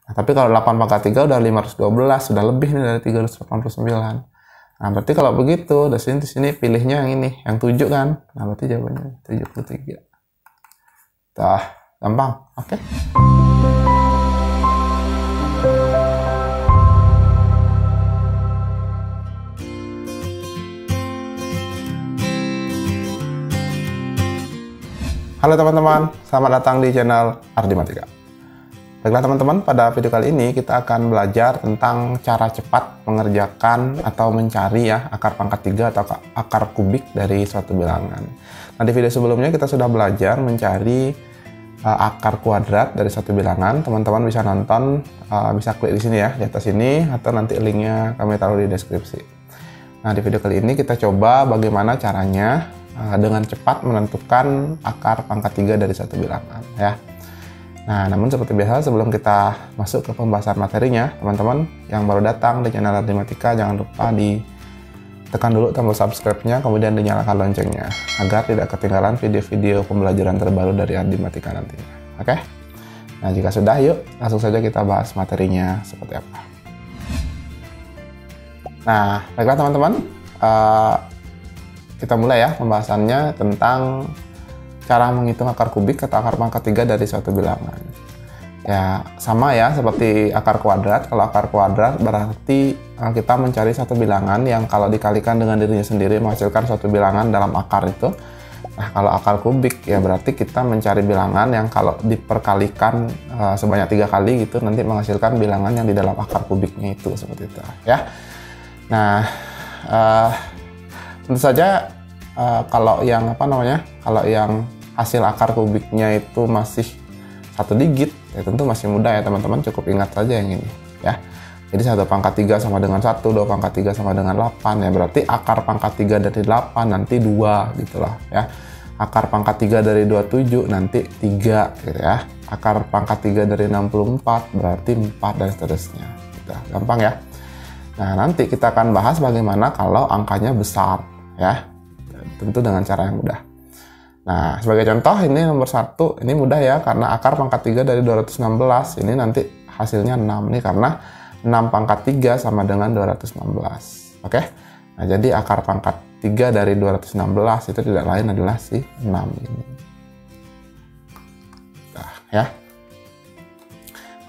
Nah, tapi kalau 8 pangkat 3 udah 512, sudah lebih nih dari 389. Nah, berarti kalau begitu, di sini pilihnya yang ini, yang 7 kan? Nah, berarti jawabannya 73. Tuh, gampang. Oke. Halo teman-teman, selamat datang di channel Ardimatika. Baiklah teman-teman, pada video kali ini kita akan belajar tentang cara cepat mengerjakan atau mencari ya akar pangkat 3 atau akar kubik dari suatu bilangan. Nah, di video sebelumnya kita sudah belajar mencari akar kuadrat dari suatu bilangan. Teman-teman bisa nonton, bisa klik di sini ya, di atas ini, atau nanti linknya kami taruh di deskripsi. Nah, di video kali ini kita coba bagaimana caranya dengan cepat menentukan akar pangkat 3 dari satu bilangan ya. Nah, namun seperti biasa sebelum kita masuk ke pembahasan materinya, teman-teman yang baru datang di channel Ardimatika jangan lupa ditekan dulu tombol subscribe-nya, kemudian dinyalakan loncengnya agar tidak ketinggalan video-video pembelajaran terbaru dari Ardimatika nantinya. Oke? Nah, jika sudah, yuk langsung saja kita bahas materinya seperti apa. Nah, baiklah teman-teman, kita mulai ya pembahasannya tentang cara menghitung akar kubik atau akar pangkat 3 dari suatu bilangan. Ya, sama ya seperti akar kuadrat. Kalau akar kuadrat berarti kita mencari satu bilangan yang kalau dikalikan dengan dirinya sendiri menghasilkan suatu bilangan dalam akar itu. Nah, kalau akar kubik ya berarti kita mencari bilangan yang kalau diperkalikan sebanyak 3 kali gitu nanti menghasilkan bilangan yang di dalam akar kubiknya itu, seperti itu ya. Nah, tentu saja kalau yang kalau yang hasil akar kubiknya itu masih 1 digit, ya tentu masih mudah ya teman-teman, cukup ingat saja yang ini ya. Jadi 1 pangkat 3 sama dengan 1, 2 pangkat 3 sama dengan 8 ya, berarti akar pangkat 3 dari 8 nanti 2 gitulah ya. Akar pangkat 3 dari 27 nanti 3 gitu ya. Akar pangkat 3 dari 64 berarti 4 dan seterusnya gitu. Gampang ya. Nah, nanti kita akan bahas bagaimana kalau angkanya besar ya, tentu dengan cara yang mudah. Nah, sebagai contoh ini nomor 1, ini mudah ya karena akar pangkat 3 dari 216 ini nanti hasilnya 6 nih, karena 6 pangkat 3 sama dengan 216. Oke? Nah, jadi akar pangkat 3 dari 216 itu tidak lain adalah si 6 ini. Nah, ya.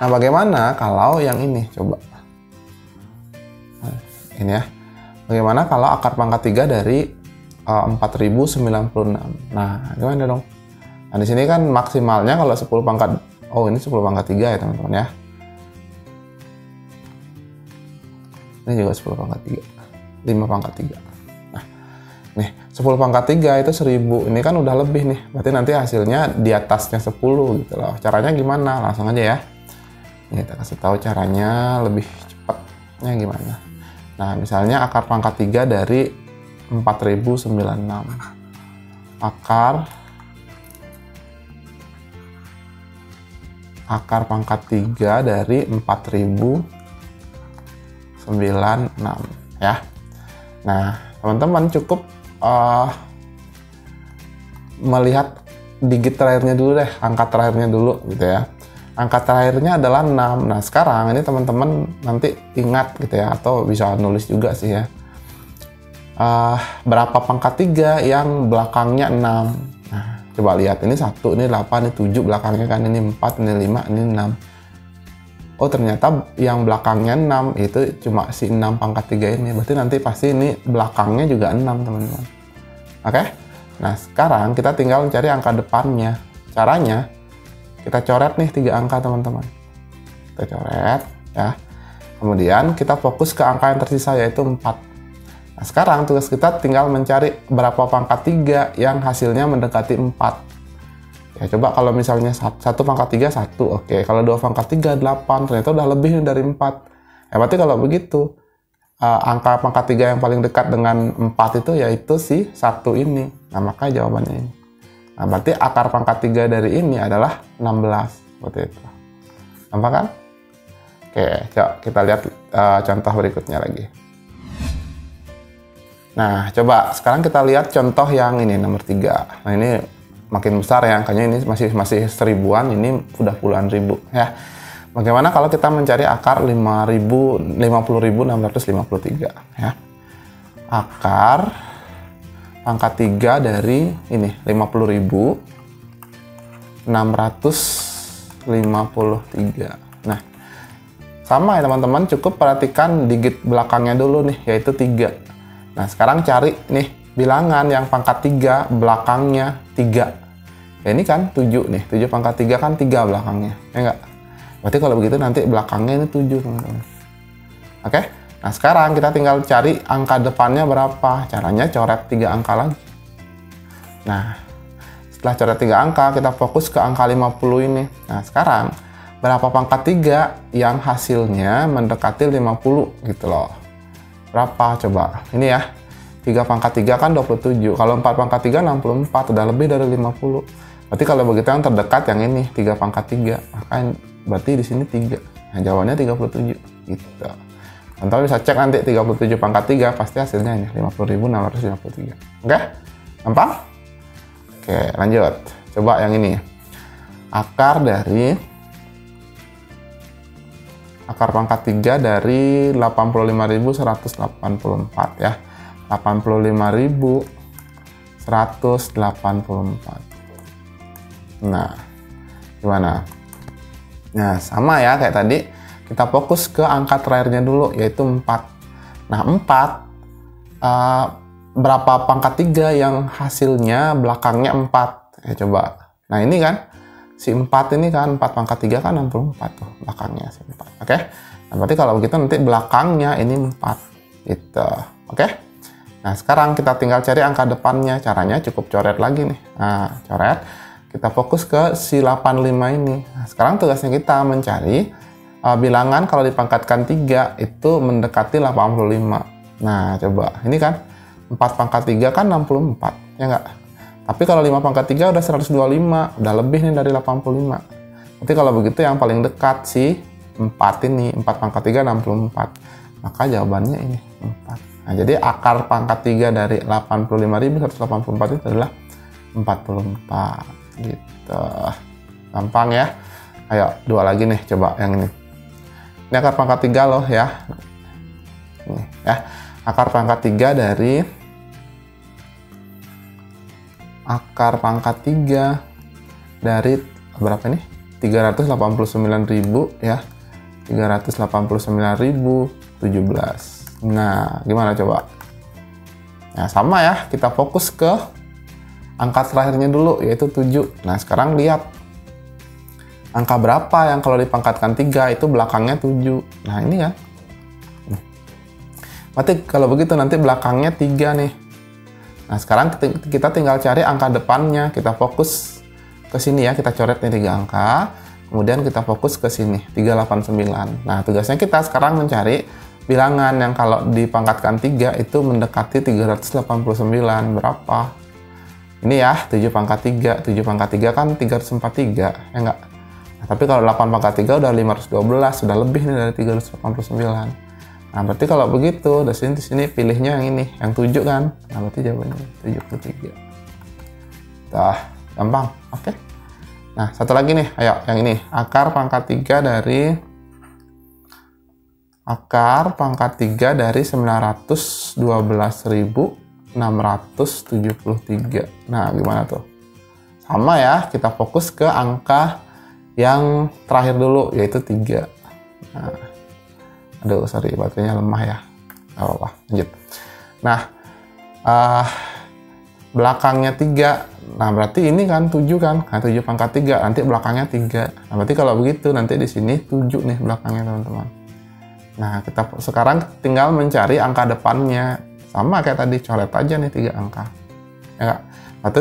Nah, bagaimana kalau yang ini? Coba. Nah, ini ya. Bagaimana kalau akar pangkat 3 dari 4096? Nah, gimana dong? Nah, di sini kan maksimalnya kalau 10 pangkat, ini 10 pangkat 3 ya teman-teman ya. Ini juga 10 pangkat 3. 5 pangkat 3. Nah, nih 10 pangkat 3 itu 1000. Ini kan udah lebih nih. Berarti nanti hasilnya di atasnya 10 gitu loh. Caranya gimana? Langsung aja ya. Ini kita kasih tahu caranya lebih cepatnya gimana. Nah, misalnya akar pangkat 3 dari 4096. Akar pangkat 3 dari 4096 ya. Nah, teman-teman cukup melihat digit terakhirnya dulu deh, angka terakhirnya dulu gitu ya. Angka terakhirnya adalah 6. Nah, sekarang ini teman-teman nanti ingat gitu ya, atau bisa nulis juga sih ya. Berapa pangkat 3 yang belakangnya 6. Nah, coba lihat, ini 1, ini 8, ini 7 belakangnya kan, ini 4, ini 5, ini 6. Oh, ternyata yang belakangnya 6 itu cuma si 6 pangkat 3 ini. Berarti nanti pasti ini belakangnya juga 6 teman-teman. Oke? Nah, sekarang kita tinggal mencari angka depannya. Caranya kita coret nih 3 angka teman-teman. Kita coret ya. Kemudian kita fokus ke angka yang tersisa yaitu 4. Nah, sekarang tugas kita tinggal mencari berapa pangkat 3 yang hasilnya mendekati 4. Ya, coba kalau misalnya 1 pangkat 3 1, oke. Kalau 2 pangkat 3 8, ternyata udah lebih dari 4. Ya, berarti kalau begitu angka pangkat 3 yang paling dekat dengan 4 itu yaitu si 1 ini. Nah, maka jawabannya ini. Nah, berarti akar pangkat 3 dari ini adalah 16. Seperti itu. Gampang kan? Oke, coba kita lihat contoh berikutnya lagi. Nah, coba sekarang kita lihat contoh yang ini nomor 3. Nah, ini makin besar ya angkanya, ini masih seribuan, ini udah puluhan ribu ya. Bagaimana kalau kita mencari akar 50.653 ya? Akar pangkat 3 dari ini 50.653. Nah, sama ya teman-teman, cukup perhatikan digit belakangnya dulu nih, yaitu 3. Nah, sekarang cari nih bilangan yang pangkat 3 belakangnya 3. Ya ini kan 7 nih, 7 pangkat 3 kan 3 belakangnya, ya enggak? Berarti kalau begitu nanti belakangnya ini 7 teman-teman. Oke? Nah sekarang kita tinggal cari angka depannya berapa. Caranya coret 3 angka lagi. Nah setelah coret 3 angka, kita fokus ke angka 50 ini. Nah sekarang berapa pangkat 3 yang hasilnya mendekati 50 gitu loh. Berapa coba? Ini ya, 3 pangkat 3 kan 27. Kalau 4 pangkat 3 64, udah lebih dari 50. Berarti kalau begitu yang terdekat yang ini 3 pangkat 3. Maka berarti di sini 3. Nah, jawabannya 37 gitu. Teman-teman bisa cek nanti 37 pangkat 3 pasti hasilnya ini 50.653. Oke? Gampang? Oke, lanjut. Coba yang ini. Akar pangkat 3 dari 85.184 ya. 85.184. Nah, gimana? Nah, sama ya kayak tadi, kita fokus ke angka terakhirnya dulu, yaitu 4. Nah, 4, berapa pangkat 3 yang hasilnya belakangnya 4? Ya, coba. Nah, ini kan, si 4 ini kan, 4 pangkat 3 kan 64 tuh, belakangnya si 4. Oke? Nah, berarti kalau begitu nanti belakangnya ini 4. Gitu. Oke? Nah, sekarang kita tinggal cari angka depannya. Caranya cukup coret lagi nih. Nah, coret. Kita fokus ke si 85 ini. Nah, sekarang tugasnya kita mencari bilangan kalau dipangkatkan 3 itu mendekati 85. Nah, coba. Ini kan 4 pangkat 3 kan 64, ya enggak? Tapi kalau 5 pangkat 3 udah 125, udah lebih nih dari 85. Berarti kalau begitu yang paling dekat si 4 ini, 4 pangkat 3 64. Maka jawabannya ini 4. Nah, jadi akar pangkat 3 dari 85.184 itu adalah 44. Gitu. Gampang ya. Ayo, 2 lagi nih, coba yang ini. Ini akar pangkat 3 loh ya. Ini ya. Akar pangkat 3 dari berapa ini? 389.000 ya. 389.017. Nah, gimana coba? Nah, sama ya, kita fokus ke angka terakhirnya dulu, yaitu 7. Nah, sekarang lihat angka berapa yang kalau dipangkatkan 3 itu belakangnya 7. Nah, ini kan. Berarti kalau begitu nanti belakangnya 3 nih. Nah, sekarang kita tinggal cari angka depannya. Kita fokus ke sini ya, kita coret nih 3 angka. Kemudian kita fokus ke sini, 389. Nah, tugasnya kita sekarang mencari bilangan yang kalau dipangkatkan 3 itu mendekati 389. Berapa? Ini ya, 7 pangkat 3. 7 pangkat 3 kan 343, ya enggak? Nah, tapi kalau 8 pangkat 3 udah 512, sudah lebih nih dari 389. Nah, berarti kalau begitu, di sini pilihnya yang ini, yang 7 kan? Nah, berarti jawabannya 73. Nah, gampang. Oke. Nah, satu lagi nih, ayo yang ini. Akar pangkat 3 dari 912.673. Nah, gimana tuh? Sama ya, kita fokus ke angka yang terakhir dulu, yaitu 3. Nah, aduh, sorry, baterainya lemah ya. Gak apa-apa, lanjut. Nah, belakangnya 3. Nah, berarti ini kan 7 kan? Nah, 7 pangkat 3, nanti belakangnya 3. Nah, berarti kalau begitu, nanti di sini 7 nih belakangnya, teman-teman. Nah, kita sekarang tinggal mencari angka depannya. Sama kayak tadi, coret aja nih 3 angka. Ya, berarti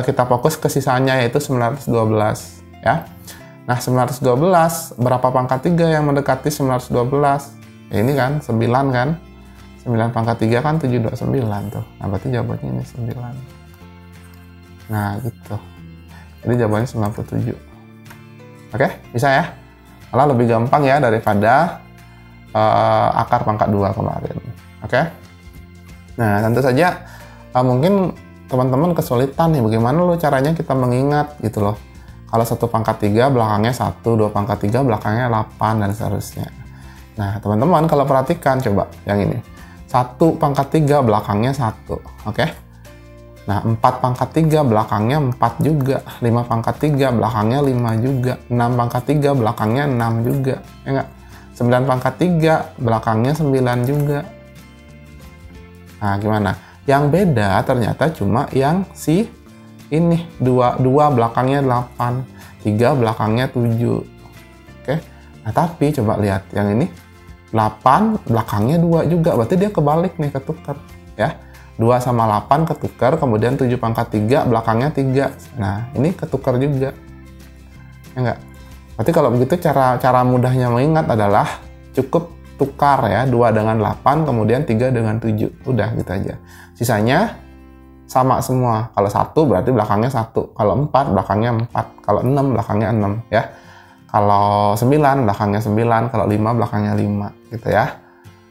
kita fokus ke sisanya, yaitu 912. Ya. Nah, 912, berapa pangkat 3 yang mendekati 912? Ya, ini kan, 9 kan? 9 pangkat 3 kan 729 tuh. Nah, berarti jawabannya ini 9. Nah, gitu. Jadi jawabannya 97. Oke, bisa ya? Malah lebih gampang ya daripada akar pangkat 2 kemarin. Oke? Nah, tentu saja mungkin teman-teman kesulitan nih, bagaimana lo caranya kita mengingat gitu loh. Kalau 1 pangkat 3 belakangnya 1, 2 pangkat 3 belakangnya 8, dan seterusnya. Nah, teman-teman kalau perhatikan coba yang ini. 1 pangkat 3 belakangnya 1, oke? Nah, 4 pangkat 3 belakangnya 4 juga, 5 pangkat 3 belakangnya 5 juga, 6 pangkat 3 belakangnya 6 juga, ya enggak? 9 pangkat 3 belakangnya 9 juga. Nah, gimana? Yang beda ternyata cuma yang si ini, 2 belakangnya 8, 3 belakangnya 7. Oke? Nah, tapi coba lihat yang ini 8 belakangnya 2 juga, berarti dia kebalik nih, ketukar ya. 2 sama 8 ketukar, kemudian 7 pangkat 3 belakangnya 3. Nah, ini ketukar juga. Ya enggak? Berarti kalau begitu cara mudahnya mengingat adalah cukup tukar ya, 2 dengan 8, kemudian 3 dengan 7. Udah gitu aja. Sisanya sama semua. Kalau 1 berarti belakangnya 1. Kalau 4 belakangnya 4. Kalau 6 belakangnya 6 ya. Kalau 9 belakangnya 9. Kalau 5 belakangnya 5 gitu ya.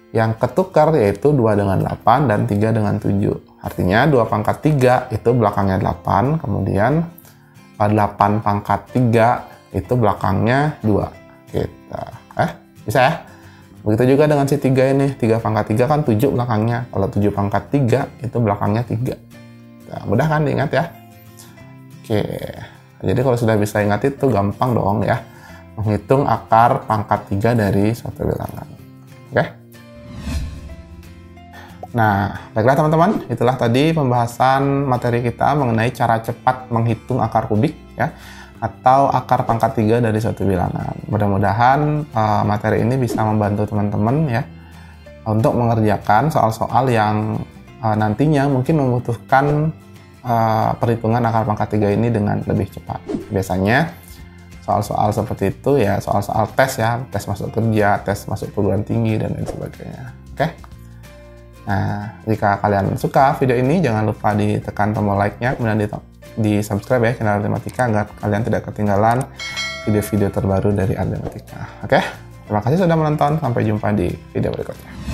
Yang ketukar yaitu 2 dengan 8 dan 3 dengan 7. Artinya 2 pangkat 3 itu belakangnya 8. Kemudian 8 pangkat 3 itu belakangnya 2. Gitu. Bisa ya? Begitu juga dengan si 3 ini. 3 pangkat 3 kan 7 belakangnya. Kalau 7 pangkat 3 itu belakangnya 3. Nah, mudah kan diingat ya? Oke. Jadi kalau sudah bisa ingat itu gampang dong ya. Menghitung akar pangkat 3 dari suatu bilangan. Oke? Nah, baiklah teman-teman. Itulah tadi pembahasan materi kita mengenai cara cepat menghitung akar kubik ya. Atau akar pangkat 3 dari suatu bilangan. Mudah-mudahan materi ini bisa membantu teman-teman ya untuk mengerjakan soal-soal yang nantinya mungkin membutuhkan perhitungan akar pangkat 3 ini dengan lebih cepat. Biasanya soal-soal seperti itu ya soal-soal tes ya, tes masuk kerja, tes masuk perguruan tinggi, dan lain sebagainya. Oke? Nah, jika kalian suka video ini, jangan lupa ditekan tombol like-nya, kemudian di subscribe ya channel Artematika agar kalian tidak ketinggalan video-video terbaru dari Artematika. Oke? Terima kasih sudah menonton, sampai jumpa di video berikutnya.